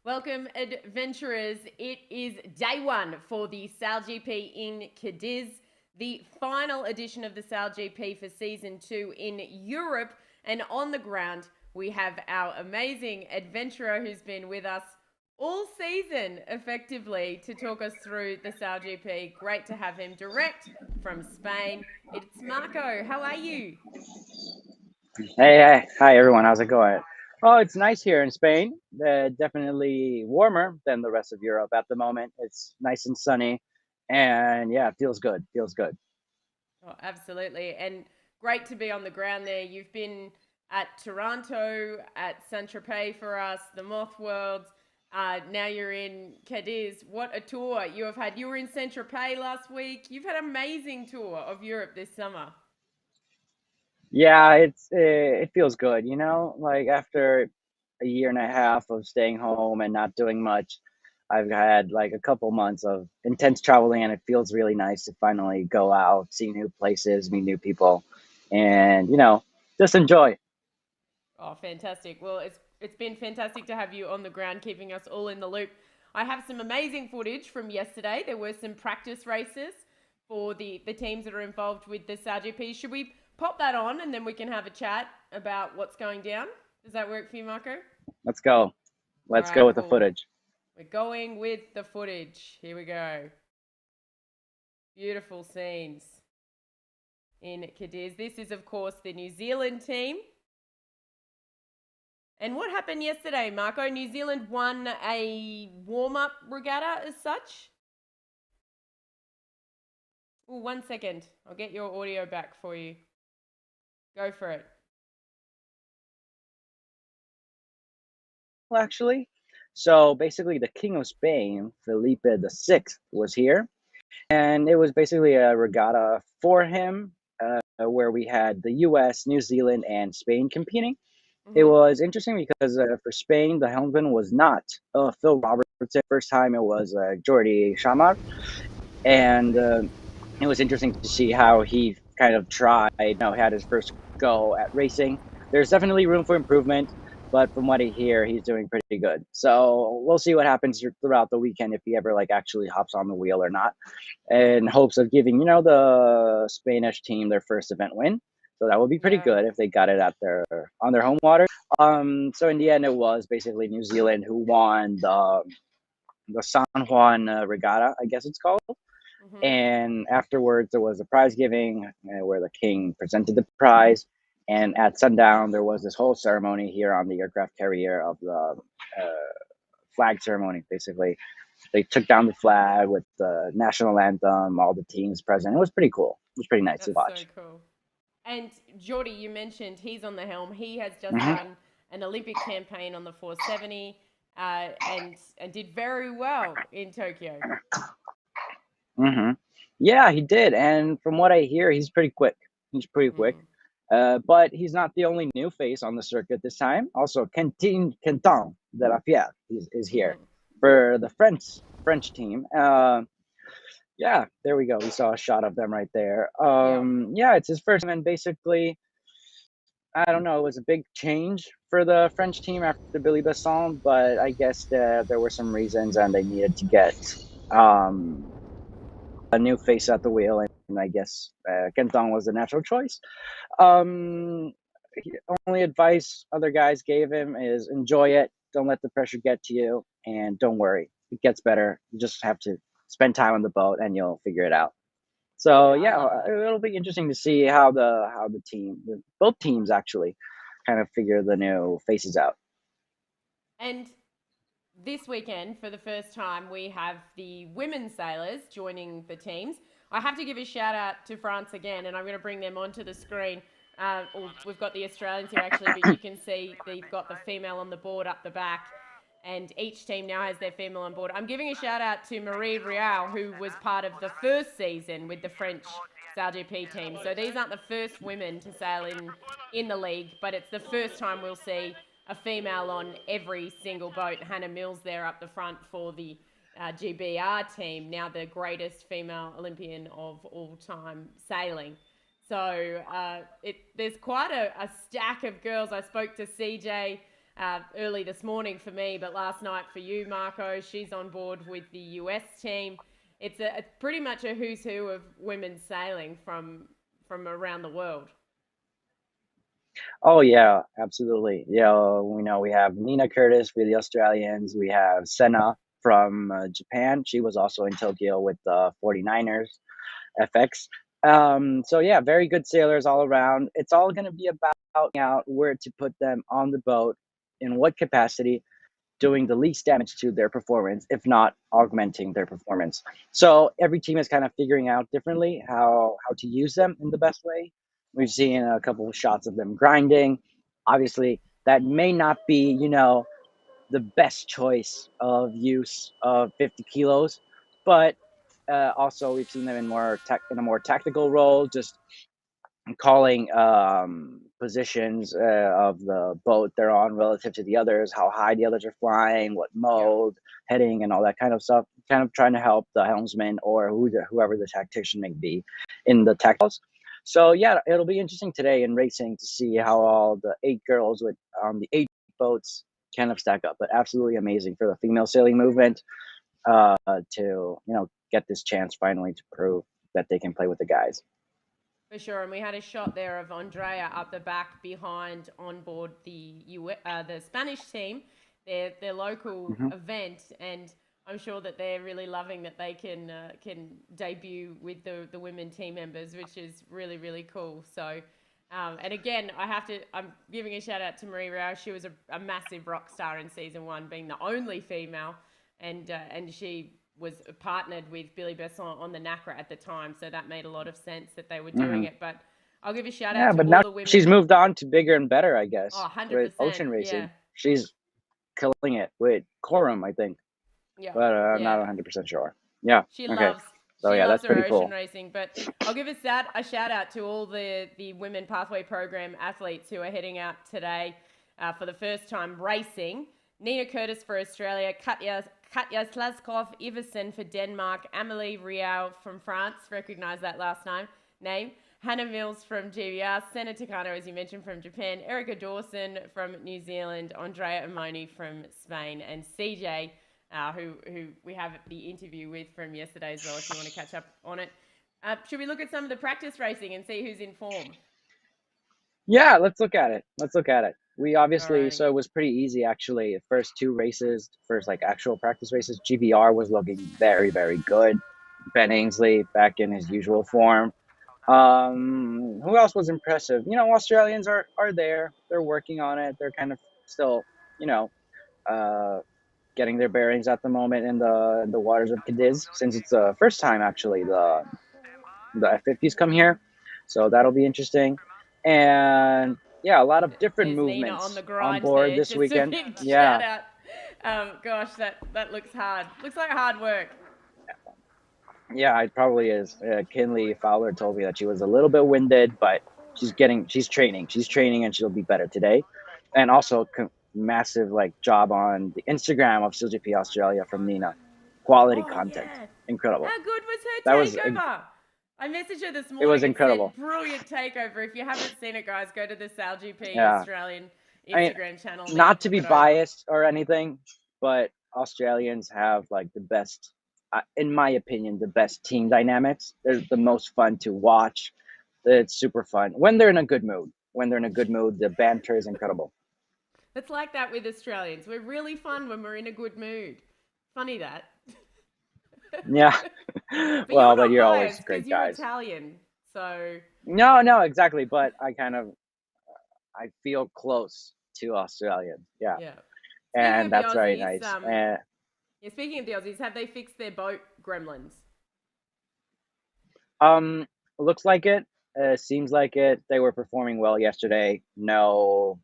Welcome, adventurers. It is day one for the SailGP in Cadiz, the final edition of the SailGP for season 2 in Europe. And on the ground, we have our amazing adventurer who's been with us all season, effectively, to talk us through the SailGP. Great to have him direct from Spain. It's Marco. How are you? Hi everyone. How's it going? Oh, it's nice here in Spain. Definitely warmer than the rest of Europe at the moment. It's nice and sunny, and yeah, it feels good. Feels good. Oh, absolutely. And great to be on the ground there. You've been at Toronto, at Saint Tropez for us, the Moth World. Now you're in Cadiz. What a tour you have had. You were in Saint Tropez last week. You've had an amazing tour of Europe this summer. Yeah, it feels good. Like after a year and a half of staying home and not doing much, I've had like a couple months of intense traveling, and it feels really nice to finally go out, see new places, meet new people, and just enjoy. Oh, fantastic. Well, it's been fantastic to have you on the ground, keeping us all in the loop. I have some amazing footage from yesterday. There were some practice races for the teams that are involved with the SailGP. Should we pop that on and then we can have a chat about what's going down? Does that work for you, Marco? Let's go. All Let's right, go with the cool. footage. We're going with the footage. Here we go. Beautiful scenes in Cadiz. This is, of course, the New Zealand team. And what happened yesterday, Marco? New Zealand won a warm-up regatta as such? Oh, 1 second. I'll get your audio back for you. Go for it. Actually. So basically, the King of Spain, Felipe VI, was here, and it was basically a regatta for him, where we had the U.S., New Zealand, and Spain competing. It Mm-hmm. was interesting because for Spain, the helmsman was not Phil Robertson. First time it was Jordi Chamar, and it was interesting to see how he kind of tried, had his first go at racing. There's definitely room for improvement, but from what I hear, he's doing pretty good. So we'll see what happens throughout the weekend if he ever like actually hops on the wheel or not, in hopes of giving the Spanish team their first event win. So that would be pretty Yeah. good if they got it at their on their home water. So in the end, it was basically New Zealand who won the San Juan Regatta, I guess it's called. Mm-hmm. And afterwards, there was a prize giving where the king presented the prize. And at sundown, there was this whole ceremony here on the aircraft carrier of the flag ceremony. Basically, they took down the flag with the national anthem, all the teams present. It was pretty cool. It was pretty nice to That's so watch. cool. And Geordie, you mentioned he's on the helm. He has just Hmm. run an Olympic campaign on the 470 and did very well in Tokyo. Hmm. Yeah, he did. And from what I hear, he's pretty quick. He's pretty quick. Mm. But he's not the only new face on the circuit this time. Also, Quentin de la Pierre is here Mm-hmm. for the French team. Yeah, there we go. We saw a shot of them right there. Yeah. Yeah, it's his first time, and basically, I don't know, it was a big change for the French team after Billy Besson, but I guess there were some reasons, and they needed to get um, a new face at the wheel, and I guess Quentin was the natural choice. Um, Only advice other guys gave him is enjoy it. Don't let the pressure get to you, and don't worry. It gets better. You just have to spend time on the boat, and you'll figure it out. So Yeah, I yeah, love that. it'll be interesting to see how the team, both teams actually, kind of figure the new faces out. And this weekend, for the first time, we have the women sailors joining the teams. I have to give a shout out to France again, and I'm going to bring them onto the screen. We've got the Australians here actually, but you can see they've got the female on the board up the back, and each team now has their female on board. I'm giving a shout out to Marie Riou, who was part of the first season with the French SailGP team. So these aren't the first women to sail in the league, but it's the first time we'll see a female on every single boat. Hannah Mills there up the front for the GBR team, now the greatest female Olympian of all time sailing. So there's quite a stack of girls. I spoke to CJ early this morning for me, but last night for you, Marco. She's on board with the US team. It's pretty much a who's who of women's sailing from around the world. Oh yeah, absolutely. Yeah, we know we have Nina Curtis for the Australians. We have Senna from Japan. She was also in Tokyo with the 49ers FX. So yeah, very good sailors all around. It's all going to be about out where to put them on the boat, in what capacity, doing the least damage to their performance, if not augmenting their performance. So every team is kind of figuring out differently how to use them in the best way. We've seen a couple of shots of them grinding. Obviously, that may not be, the best choice of use of 50 kilos, but also we've seen them in a more tactical role, just calling positions of the boat they're on relative to the others, how high the others are flying, what Yeah. mode, heading, and all that kind of stuff. Kind of trying to help the helmsman or whoever the tactician may be in the tacticals. So yeah, it'll be interesting today in racing to see how all the 8 girls with the 8 boats kind of stack up. But absolutely amazing for the female sailing movement to get this chance finally to prove that they can play with the guys. For sure, and we had a shot there of Andrea up the back behind on board the Spanish team, their local Hmm. event, and I'm sure that they're really loving that they can debut with the women team members, which is really really cool. So, and again, I'm giving a shout out to Marie Riou. She was a massive rock star in season 1, being the only female, and she was partnered with Billy Besson on the NACRA at the time, so that made a lot of sense that they were doing Hmm. it. But I'll give a shout out Yeah, to but all now the women. she's moved on to bigger and better, I Oh, guess, with ocean 100%. Yeah. racing. She's killing it with Corum, I think, Yeah. but I'm not Yeah. 100% sure. Yeah. She Okay. loves So she yeah, loves that's her pretty ocean cool. racing. But I'll give a shout out to all the Women Pathway Program athletes who are heading out today for the first time racing. Nina Curtis for Australia, Katja Slaskov Iversen for Denmark, Marie Riou from France, recognise that last name. Hannah Mills from GBR, Senna Takano, as you mentioned, from Japan, Erica Dawson from New Zealand, Andrea Amoni from Spain, and CJ, who we have the interview with from yesterday as well, if you want to catch up on it. Should we look at some of the practice racing and see who's in form? Yeah, let's look at it. Let's look at it. We obviously, so Alrighty. it was pretty easy actually. The first 2 races, first like actual practice races, GBR was looking very, very good. Ben Ainsley back in his usual form. Who else was impressive? Australians are there. They're working on it. They're kind of still, you know, uh, getting their bearings at the moment in the waters of Cadiz, since it's the first time actually the F50s come here. So that'll be interesting. And yeah, a lot of different There's Nina on the movements on grind board there. this Just a weekend. big shout Yeah, out. Gosh, that looks hard. Looks like hard work. yeah, it probably is. Kinley Fowler told me that she was a little bit winded, but she's training, and she'll be better today. And also, massive like job on the Instagram of SailGP Australia from Nina. Quality Oh content, yeah. incredible. How good was That her was takeover? I messaged her this it was morning and said, incredible. brilliant takeover. If you haven't seen it, guys, go to the SailGP Yeah, Australian I mean, Instagram channel now. not to Flick be it over. biased or anything, but Australians have like the best, in my opinion, the best team dynamics. They're the most fun to watch. It's super fun when they're in a good mood. When they're in a good mood, the banter is incredible. It's like that with Australians. We're really fun when we're in a good mood. Funny that. Yeah. But you're Well, but not you're always biased because great you're guys. Italian. So, No, no, exactly. But I feel close to Australians. Yeah, yeah. Speaking and of the that's very Aussies, nice. And yeah, speaking of the Aussies, have they fixed their boat gremlins? um, looks like it. Seems like it. They were performing well yesterday. No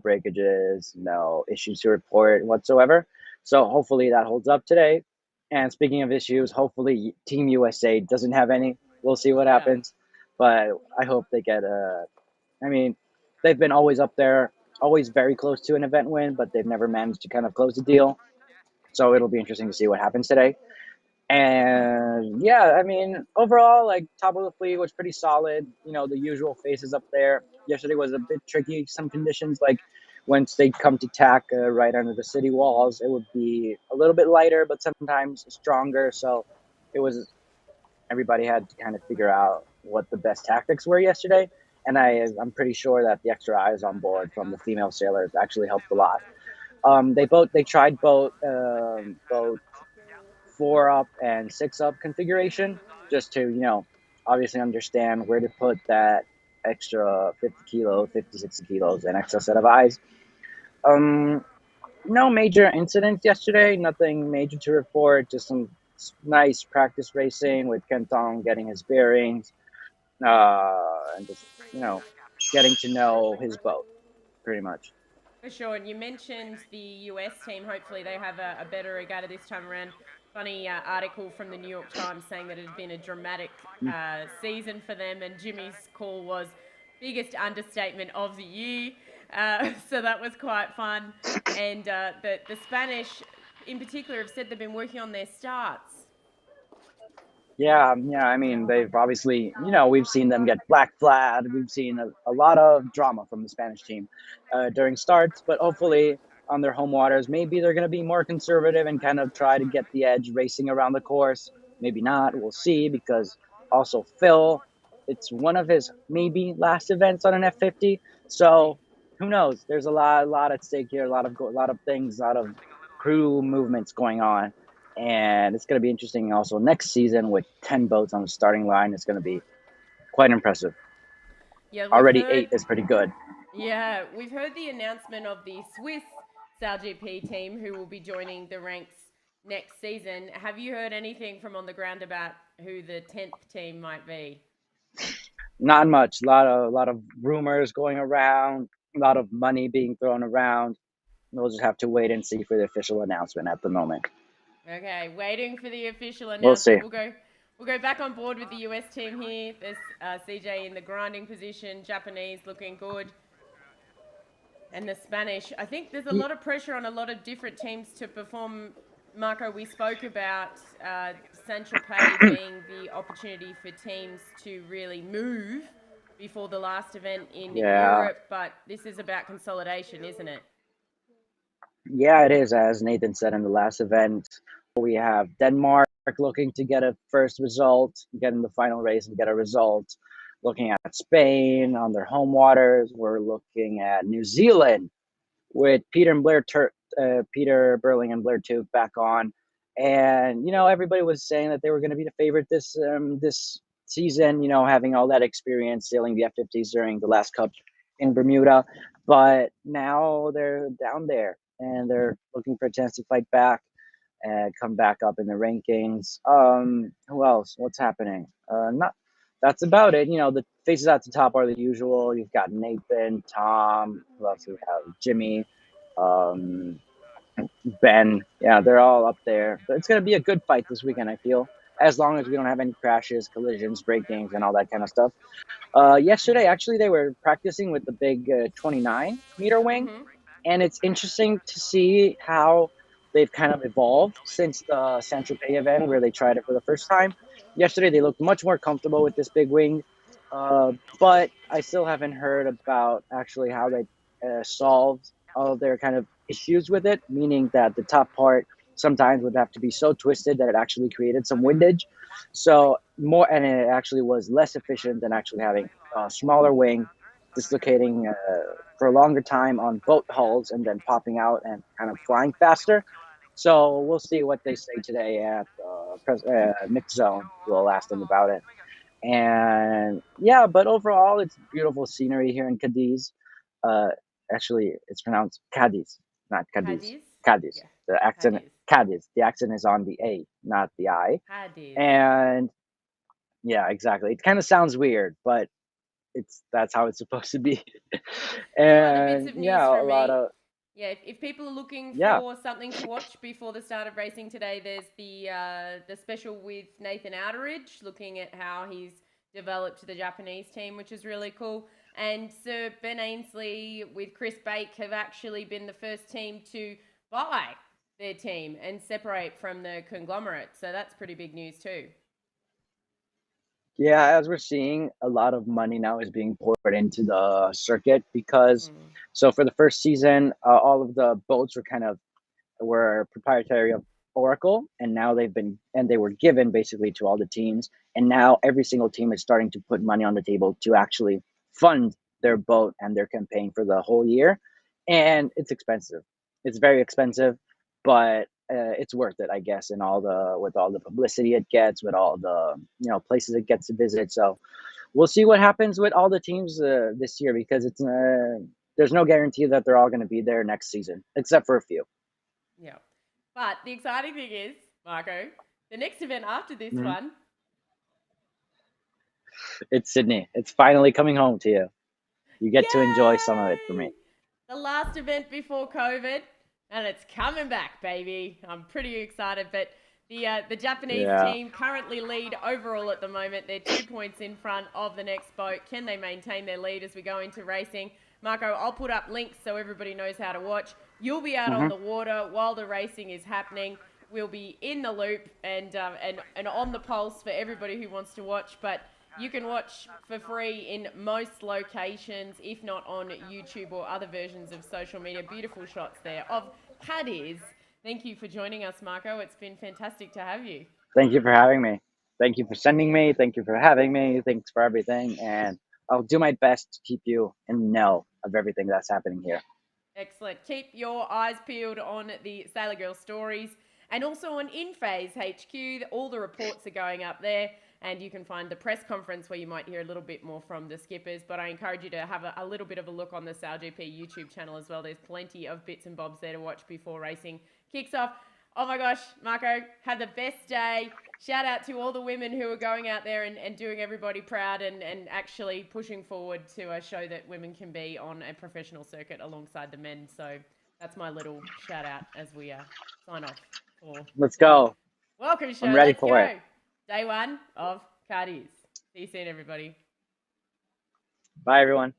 breakages, no issues to report whatsoever. So hopefully that holds up today. And speaking of issues, hopefully Team USA doesn't have any. We'll see what Yeah. happens. But I hope they get a. I mean, they've been always up there, always very close to an event win, but they've never managed to kind of close the deal. So it'll be interesting to see what happens today. And yeah, I mean, overall, like top of the fleet was pretty solid. The usual faces up there. Yesterday was a bit tricky. Some conditions, like once they come to tack right under the city walls, it would be a little bit lighter, but sometimes stronger. So it was everybody had to kind of figure out what the best tactics were yesterday. And I'm pretty sure that the extra eyes on board from the female sailors actually helped a lot. They tried both 4 up and 6 up configuration just to obviously understand where to put that extra 50 kilos, 50, 60 kilos, an extra set of eyes. Um, no major incidents yesterday. Nothing major to report. Just some nice practice racing with Kentong getting his bearings, and just getting to know his boat pretty much. For sure. And you mentioned the US team. Hopefully, they have a better regatta this time around. Funny article from the New York Times saying that it had been a dramatic season for them, and Jimmy's call was biggest understatement of the year. So that was quite fun. And the Spanish, in particular, have said they've been working on their starts. Yeah, yeah. I mean, they've obviously, we've seen them get black flagged. We've seen a lot of drama from the Spanish team during starts, but hopefully on their home waters, maybe they're going to be more conservative and kind of try to get the edge racing around the course. Maybe not. We'll see, because also Phil, it's one of his maybe last events on an F50. Right. So who knows? There's a lot at stake here, a lot of things, a lot of crew movements going on. And it's going to be interesting also next season with 10 boats on the starting line. It's going to be quite impressive. Yeah, we've Already heard. 8 is pretty good. Yeah, we've heard the announcement of the Swiss SailGP team who will be joining the ranks next season. Have you heard anything from on the ground about who the 10th team might be? Not much. A lot of rumors going around, a lot of money being thrown around. We'll just have to wait and see for the official announcement at the moment. Okay, waiting for the official We'll see. announcement. We'll go back on board with the US team here. There's CJ in the grinding position, Japanese looking good. And the Spanish, I think there's a lot of pressure on a lot of different teams to perform. Marco, we spoke about Central Pay being the opportunity for teams to really move before the last event in Yeah. Europe, but this is about consolidation, isn't it? Yeah, it is. As Nathan said in the last event, we have Denmark looking to get a first result, get in the final race and get a result. Looking at Spain on their home waters. We're looking at New Zealand with Peter Burling and Blair Tuke back on, and everybody was saying that they were going to be the favorite this season. Having all that experience sailing the F50s during the last Cup in Bermuda, but now they're down there and they're looking for a chance to fight back and come back up in the rankings. Who else? What's happening? Not. That's about it. The faces at the top are the usual. You've got Nathan, Tom. Who else do we have? Jimmy, um, Ben. Yeah, they're all up there. But it's going to be a good fight this weekend, I feel, as long as we don't have any crashes, collisions, breakings, and all that kind of stuff. Yesterday, actually, they were practicing with the big 29-meter wing, Mm-hmm. and it's interesting to see how they've kind of evolved since the Central Pay event where they tried it for the first time. Yesterday, they looked much more comfortable with this big wing, but I still haven't heard about actually how they solved all of their kind of issues with it, meaning that the top part sometimes would have to be so twisted that it actually created some windage. So more, and it actually was less efficient than actually having a smaller wing, dislocating for a longer time on boat hulls and then popping out and kind of flying faster. So we'll see what they say today at mixed zone. We'll ask them about it. And yeah, but overall, it's beautiful scenery here in Cadiz. Uh, Actually, it's pronounced Cadiz, not Cadiz. Cadiz? Cadiz. Yeah, The accent, Cadiz. Cadiz. The accent is on the A, not the I. Cadiz. And yeah, exactly. It kind of sounds weird, but that's how it's supposed to be. Two other bits And of news yeah, a from lot me. of Yeah, if people are looking yeah. for something to watch before the start of racing today, there's the special with Nathan Outeridge, looking at how he's developed the Japanese team, which is really cool. And Sir Ben Ainsley with Chris Bake have actually been the first team to buy their team and separate from the conglomerate. So that's pretty big news too. Yeah, as we're seeing, a lot of money now is being poured into the circuit because, Mm. so for the first season, all of the boats were proprietary of Oracle, and now they were given basically to all the teams, and now every single team is starting to put money on the table to actually fund their boat and their campaign for the whole year, and it's expensive. It's very expensive, but it's worth it, I guess, in all the with all the publicity it gets, with all the places it gets to visit. So we'll see what happens with all the teams this year because there's no guarantee that they're all going to be there next season, except for a few. Yeah. But the exciting thing is, Marco, the next event after this Mhm. one. It's Sydney. It's finally coming home to you. You get to enjoy some of it for me. Yay! The last event before COVID, and it's coming back, baby. I'm pretty excited. But the Japanese Yeah. team currently lead overall at the moment. They're 2 points in front of the next boat. Can they maintain their lead as we go into racing? Marco, I'll put up links so everybody knows how to watch. You'll be out on Hmm. the water while the racing is happening. We'll be in the loop and on the pulse for everybody who wants to watch. But you can watch for free in most locations, if not on YouTube or other versions of social media. Beautiful shots there of Cadiz. Thank you for joining us, Marco. It's been fantastic to have you. Thank you for having me. Thank you for sending me. Thank you for having me. Thanks for everything. And I'll do my best to keep you in the know of everything that's happening here. Excellent. Keep your eyes peeled on the Sailor Girl stories and also on InPhase HQ. All the reports are going up there, and you can find the press conference where you might hear a little bit more from the skippers. But I encourage you to have a little bit of a look on the SailGP YouTube channel as well. There's plenty of bits and bobs there to watch before racing kicks off. Oh my gosh, Marco, have the best day. Shout out to all the women who are going out there and doing everybody proud and actually pushing forward to show that women can be on a professional circuit alongside the men. So that's my little shout out as we sign off for Let's the go. welcome I'm show. ready Let's for it. go. Day one of Cadiz. See you soon, everybody. Bye, everyone.